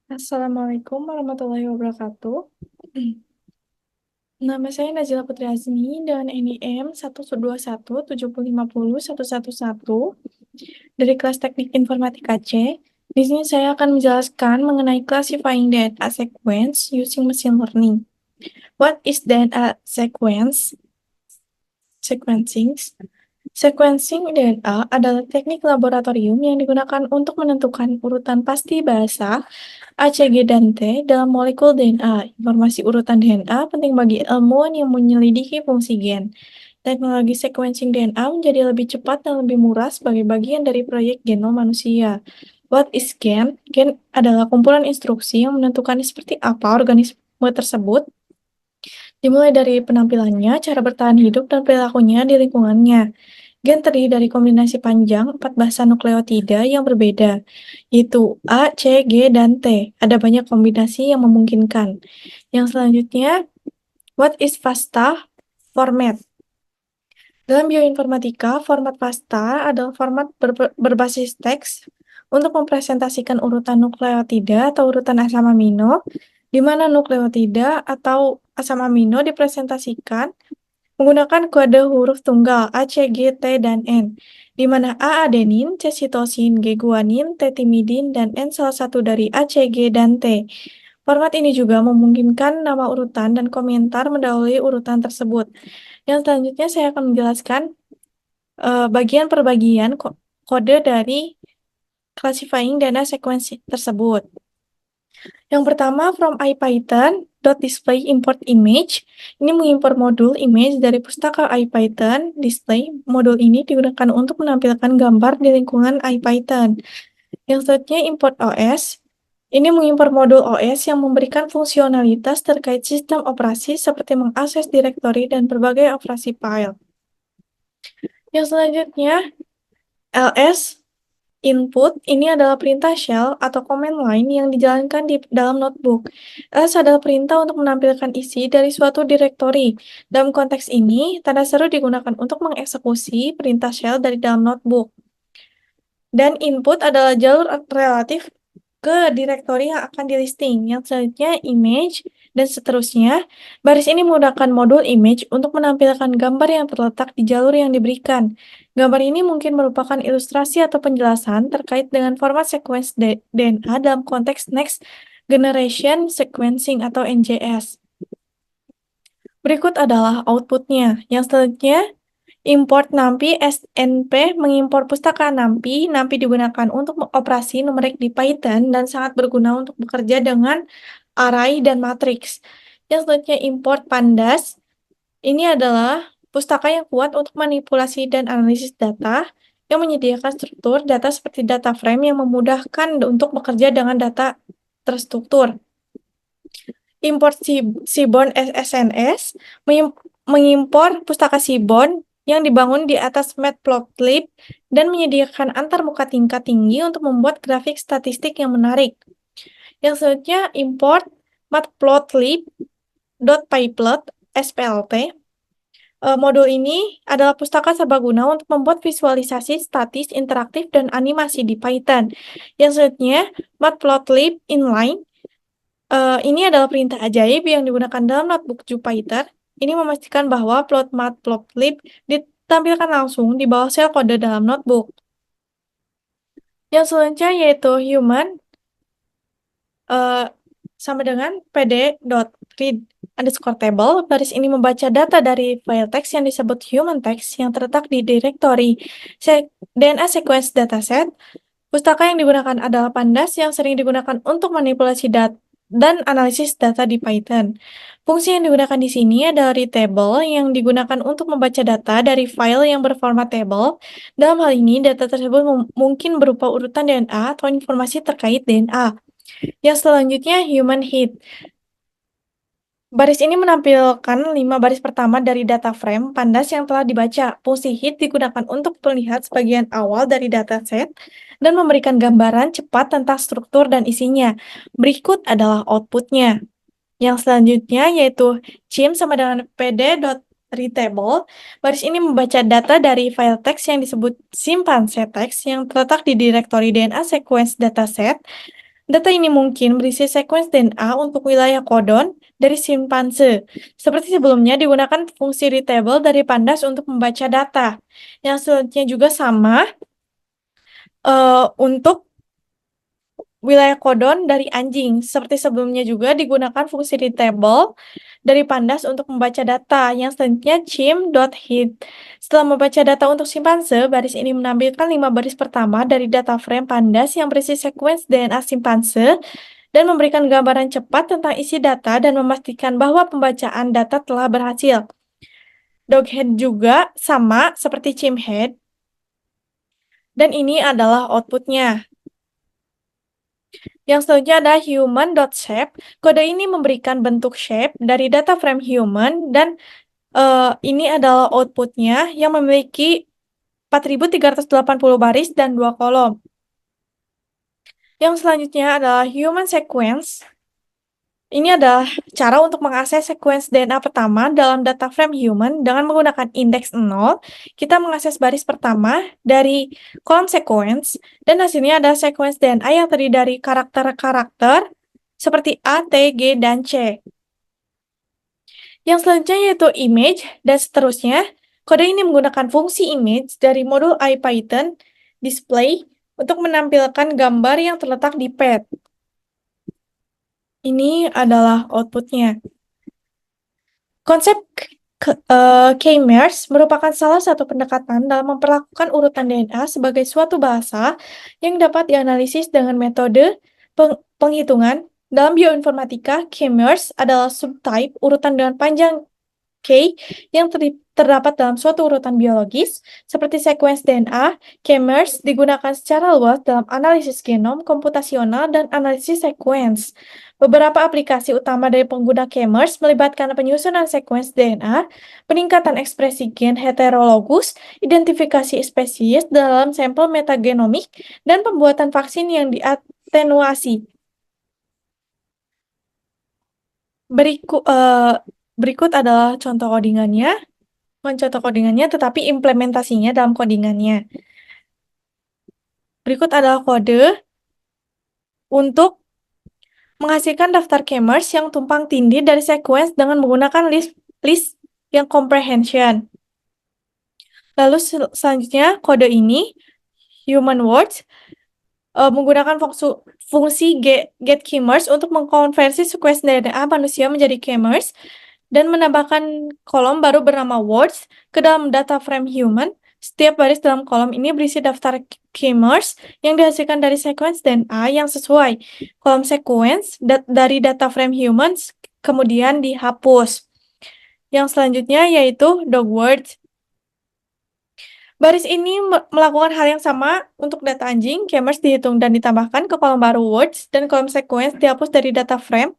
Assalamualaikum warahmatullahi wabarakatuh. Nama saya Nazila Putri Azmi dengan NIM 12170501111 dari kelas Teknik Informatika C. Di sini saya akan menjelaskan mengenai classifying data sequence using machine learning. What is data sequencing? Sequencing DNA adalah teknik laboratorium yang digunakan untuk menentukan urutan pasti bahasa A, C, G, dan T dalam molekul DNA. Informasi urutan DNA penting bagi ilmuwan yang menyelidiki fungsi gen. Teknologi sequencing DNA menjadi lebih cepat dan lebih murah sebagai bagian dari proyek genom manusia. What is gen? Gen adalah kumpulan instruksi yang menentukan seperti apa organisme tersebut, dimulai dari penampilannya, cara bertahan hidup, dan perilakunya di lingkungannya. Gen terdiri dari kombinasi panjang 4 bahasa nukleotida yang berbeda, yaitu A, C, G, dan T. Ada banyak kombinasi yang memungkinkan. Yang selanjutnya, what is FASTA format? Dalam bioinformatika, format FASTA adalah format berbasis teks untuk mempresentasikan urutan nukleotida atau urutan asam amino, di mana nukleotida atau asam amino dipresentasikan menggunakan kode huruf tunggal A, C, G, T, dan N, di mana A adenin, C sitosin, G guanin, T timidin, dan N salah satu dari A, C, G, dan T. Format ini juga memungkinkan nama urutan dan komentar mendahului urutan tersebut. Yang selanjutnya saya akan menjelaskan bagian per bagian kode dari classifying data sequence tersebut. Yang pertama, from IPython.display import image. Ini mengimpor modul image dari pustaka IPython display. Modul ini digunakan untuk menampilkan gambar di lingkungan IPython. Yang selanjutnya, import OS. Ini mengimpor modul OS yang memberikan fungsionalitas terkait sistem operasi seperti mengakses direktori dan berbagai operasi file. Yang selanjutnya, ls input ini adalah perintah shell atau command line yang dijalankan di dalam notebook. Else adalah perintah untuk menampilkan isi dari suatu direktori. Dalam konteks ini, tanda seru digunakan untuk mengeksekusi perintah shell dari dalam notebook. Dan input adalah jalur relatif ke direktori yang akan di listing. Yang selanjutnya image dan seterusnya. Baris ini menggunakan modul image untuk menampilkan gambar yang terletak di jalur yang diberikan. Gambar ini mungkin merupakan ilustrasi atau penjelasan terkait dengan format sequence DNA dalam konteks Next Generation Sequencing atau NGS. Berikut adalah outputnya. Yang selanjutnya, import NumPy SNP mengimpor pustaka NumPy. NumPy digunakan untuk operasi numerik di Python dan sangat berguna untuk bekerja dengan array dan matriks. Yang selanjutnya, import Pandas. Ini adalah pustaka yang kuat untuk manipulasi dan analisis data yang menyediakan struktur data seperti data frame yang memudahkan untuk bekerja dengan data terstruktur. Import Seaborn SNS mengimpor pustaka Seaborn yang dibangun di atas Matplotlib dan menyediakan antarmuka tingkat tinggi untuk membuat grafik statistik yang menarik. Yang selanjutnya, import matplotlib.pyplot SPLT. Modul ini adalah pustaka serbaguna untuk membuat visualisasi statis, interaktif, dan animasi di Python. Yang selanjutnya, matplotlib inline. Ini adalah perintah ajaib yang digunakan dalam notebook Jupyter. Ini memastikan bahwa plot matplotlib ditampilkan langsung di bawah sel kode dalam notebook. Yang selanjutnya yaitu human sama dengan pd.read_table. Baris ini membaca data dari file teks yang disebut human text yang terletak di direktori DNA sequence dataset. Pustaka yang digunakan adalah Pandas yang sering digunakan untuk manipulasi data dan analisis data di Python. Fungsi yang digunakan di sini adalah readtable yang digunakan untuk membaca data dari file yang berformat table. Dalam hal ini, data tersebut mungkin berupa urutan DNA atau informasi terkait DNA. Yang selanjutnya, human hit. Baris ini menampilkan 5 baris pertama dari data frame Pandas yang telah dibaca. Fungsi hit digunakan untuk melihat sebagian awal dari dataset dan memberikan gambaran cepat tentang struktur dan isinya. Berikut adalah outputnya. Yang selanjutnya yaitu chim sama dengan pd.readtable. Baris ini membaca data dari file teks yang disebut simpan set text yang terletak di direktori DNA sequence dataset. Data ini mungkin berisi sekuens DNA untuk wilayah kodon dari simpanse. Seperti sebelumnya digunakan fungsi readable dari pandas untuk membaca data. Yang selanjutnya juga sama untuk wilayah kodon dari anjing. Seperti sebelumnya juga digunakan fungsi readable dari pandas untuk membaca data. Yang selanjutnya chimp.hid. Setelah membaca data untuk simpanse, baris ini menampilkan 5 baris pertama dari data frame pandas yang berisi sekuens DNA simpanse dan memberikan gambaran cepat tentang isi data dan memastikan bahwa pembacaan data telah berhasil. Doghead juga sama seperti chimphead, dan ini adalah outputnya. Yang selanjutnya ada human.shape. Kode ini memberikan bentuk shape dari data frame human, dan ini adalah outputnya yang memiliki 4.380 baris dan 2 kolom. Yang selanjutnya adalah human sequence. Ini adalah cara untuk mengakses sekuens DNA pertama dalam data frame human dengan menggunakan indeks 0. Kita mengakses baris pertama dari kolom sekuens, dan hasilnya ada sekuens DNA yang terdiri dari karakter-karakter seperti A, T, G, dan C. Yang selanjutnya yaitu image, dan seterusnya. Kode ini menggunakan fungsi image dari modul IPython display untuk menampilkan gambar yang terletak di pad. Ini adalah outputnya. Konsep K-meres merupakan salah satu pendekatan dalam memperlakukan urutan DNA sebagai suatu bahasa yang dapat dianalisis dengan metode penghitungan. Dalam bioinformatika, K-meres adalah subtype urutan dengan panjang K yang terdapat dalam suatu urutan biologis, seperti sekuens DNA. K-meres digunakan secara luas dalam analisis genom, komputasional, dan analisis sekuens. Beberapa aplikasi utama dari pengguna K-meres melibatkan penyusunan sekuens DNA, peningkatan ekspresi gen heterologus, identifikasi spesies dalam sampel metagenomik, dan pembuatan vaksin yang diatenuasi. Berikut adalah contoh codingannya. Bukan contoh codingannya, tetapi implementasinya dalam codingannya. Berikut adalah kode untuk menghasilkan daftar K-meres yang tumpang tindih dari sekuens dengan menggunakan list yang comprehension. Lalu selanjutnya kode ini, human words, menggunakan fungsi get K-meres untuk mengkonversi sekuens DNA manusia menjadi K-meres dan menambahkan kolom baru bernama words ke dalam data frame human. Setiap baris dalam kolom ini berisi daftar K-meres yang dihasilkan dari sekuens DNA yang sesuai. Kolom sekuens dari data frame humans kemudian dihapus. Yang selanjutnya yaitu dog words. Baris ini melakukan hal yang sama untuk data anjing. K-meres dihitung dan ditambahkan ke kolom baru words, dan kolom sekuens dihapus dari data frame.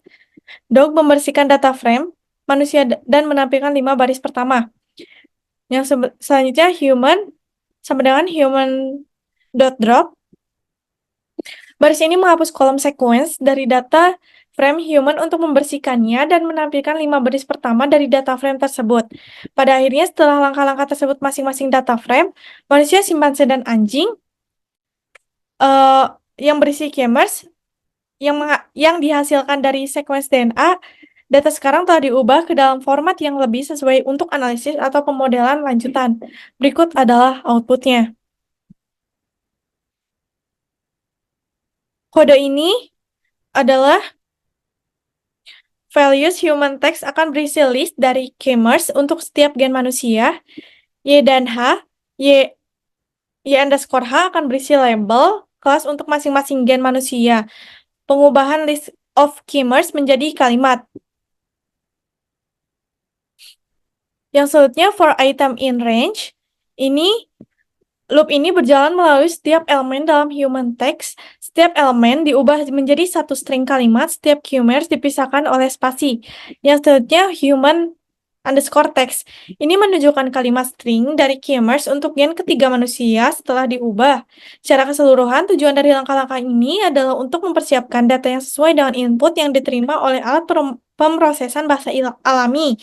Dog membersihkan data frame manusia dan menampilkan 5 baris pertama. Yang selanjutnya human sama dengan human.drop. Baris ini menghapus kolom sekuens dari data frame human untuk membersihkannya dan menampilkan 5 baris pertama dari data frame tersebut. Pada akhirnya, setelah langkah-langkah tersebut masing-masing data frame, manusia, simpanse, dan anjing yang berisi K-meres yang dihasilkan dari sekuens DNA, data sekarang telah diubah ke dalam format yang lebih sesuai untuk analisis atau pemodelan lanjutan. Berikut adalah outputnya. Kode ini adalah values human text akan berisi list dari K-meres untuk setiap gen manusia. Y dan H, Y underscore H akan berisi label kelas untuk masing-masing gen manusia. Pengubahan list of K-meres menjadi kalimat. Yang selanjutnya for item in range, loop ini berjalan melalui setiap elemen dalam human text. Setiap elemen diubah menjadi satu string kalimat. Setiap K-meres dipisahkan oleh spasi. Yang selanjutnya human underscore text. Ini menunjukkan kalimat string dari K-meres untuk gen ketiga manusia setelah diubah. Secara keseluruhan, tujuan dari langkah-langkah ini adalah untuk mempersiapkan data yang sesuai dengan input yang diterima oleh alat pemrosesan bahasa alami.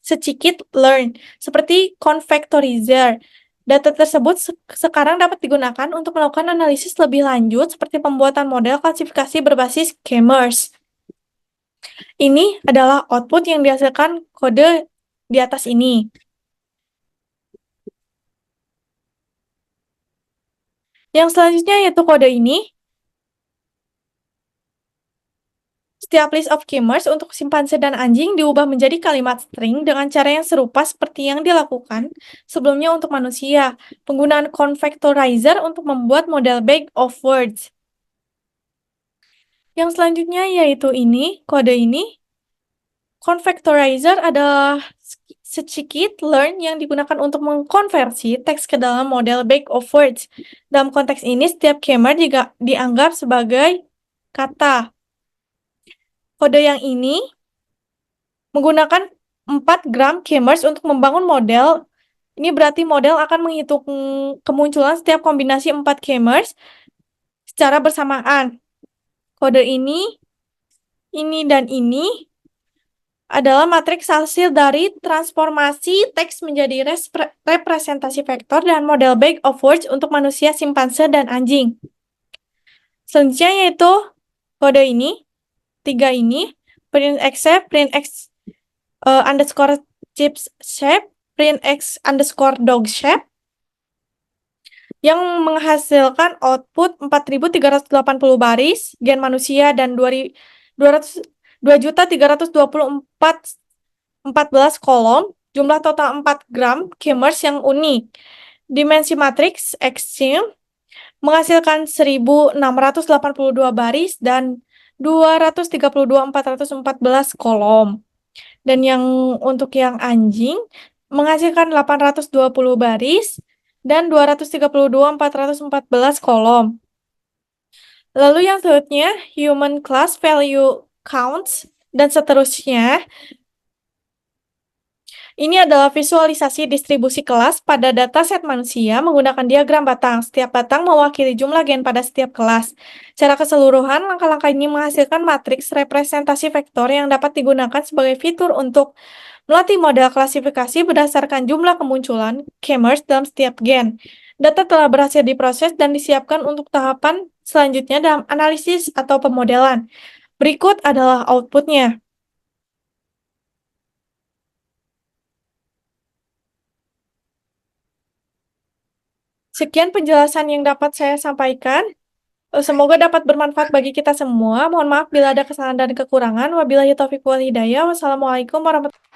Scikit-learn, seperti convectorizer. Data tersebut sekarang dapat digunakan untuk melakukan analisis lebih lanjut seperti pembuatan model klasifikasi berbasis K-mesh. Ini adalah output yang dihasilkan kode di atas ini. Yang selanjutnya yaitu kode ini. Setiap list of keywords untuk simpanse dan anjing diubah menjadi kalimat string dengan cara yang serupa seperti yang dilakukan sebelumnya untuk manusia. Penggunaan confactorizer untuk membuat model bag of words. Yang selanjutnya yaitu ini, kode ini. Confactorizer adalah scikit-learn yang digunakan untuk mengkonversi teks ke dalam model bag of words. Dalam konteks ini, setiap keyword juga dianggap sebagai kata. Kode yang ini menggunakan 4 gram keywords untuk membangun model. Ini berarti model akan menghitung kemunculan setiap kombinasi 4 keywords secara bersamaan. Kode ini, dan ini adalah matriks hasil dari transformasi teks menjadi representasi vektor dan model bag of words untuk manusia, simpanse, dan anjing. Selanjutnya yaitu kode ini, 3 ini, print accept, print x underscore chips shape, print x underscore dog shape, yang menghasilkan output 4.380 baris, gen manusia, dan 2.324.14 kolom, jumlah total 4 gram, keywords yang unik. Dimensi matriks X-sim menghasilkan 1.682 baris dan 232.414 kolom. Dan yang untuk yang anjing menghasilkan 820 baris dan 232.414 kolom. Lalu yang selanjutnya, human class value counts, dan seterusnya. Ini adalah visualisasi distribusi kelas pada dataset manusia menggunakan diagram batang. Setiap batang mewakili jumlah gen pada setiap kelas. Secara keseluruhan, langkah-langkah ini menghasilkan matriks representasi vektor yang dapat digunakan sebagai fitur untuk melatih model klasifikasi berdasarkan jumlah kemunculan keywords dalam setiap gen. Data telah berhasil diproses dan disiapkan untuk tahapan selanjutnya dalam analisis atau pemodelan. Berikut adalah outputnya. Sekian penjelasan yang dapat saya sampaikan. Semoga dapat bermanfaat bagi kita semua. Mohon maaf bila ada kesalahan dan kekurangan. Wabillahi taufiq wal hidayah. Wassalamualaikum warahmatullahi wabarakatuh.